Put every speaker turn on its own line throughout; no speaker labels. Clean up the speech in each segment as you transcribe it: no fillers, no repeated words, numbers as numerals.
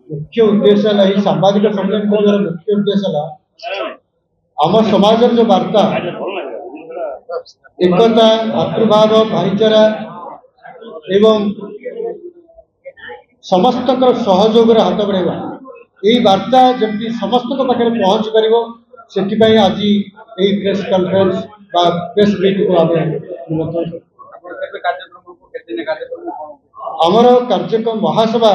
मुख्य उद्देश्य है सांबादिक सम्मेलन कर मुख्य उद्देश्य है आम समाज जो वार्ता एकता भातृभाव भाईचारा एवं समस्त सहयोग हाथ बढ़ावा यही वार्ता जमी समस्त पाखे पहुँच पार से आज यही प्रेस कॉन्फ्रेंस प्रेस मीट को आमर कार्यक्रम महासभा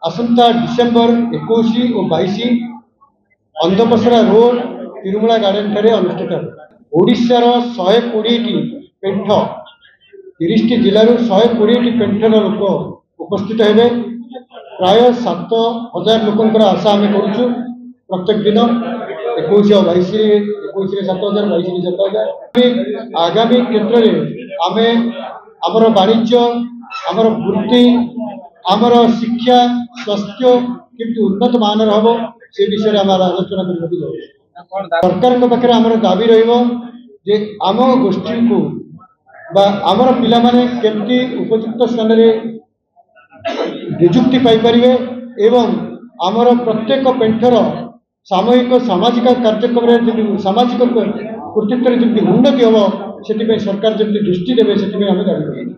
आसंता डिसेम्बर 21 और 22 अंधपसरा रोड तिरुमला गार्डन ठारे अनुष्ठित ओडिशार 120 पेंठ 30 जिलूर 120 पेंठर लोक उपस्थित हेबे प्राय 7,000 लोकंकर आशा आम करुचु प्रत्येक दिन 21 और 22 21 7,000 22 7,000 आगामी क्षेत्र में आमे आमर वाणिज्य आमर वृत्ति आमर शिक्षा स्वास्थ्य किंतु उन्नत मानर हम से विषय आम आलोचना करने सरकार पाखे आमर दाबी रे आम गोष्ठी को आमर पिला माने केमती उपयुक्त स्थान में निजुक्ति पाइपर एवं आमर प्रत्येक पेंठर सामूहिक सामाजिक कार्यक्रम सामाजिक कर्तृत्व जमी उन्नति हम से सरकार जमी दृष्टि देवे से दाबी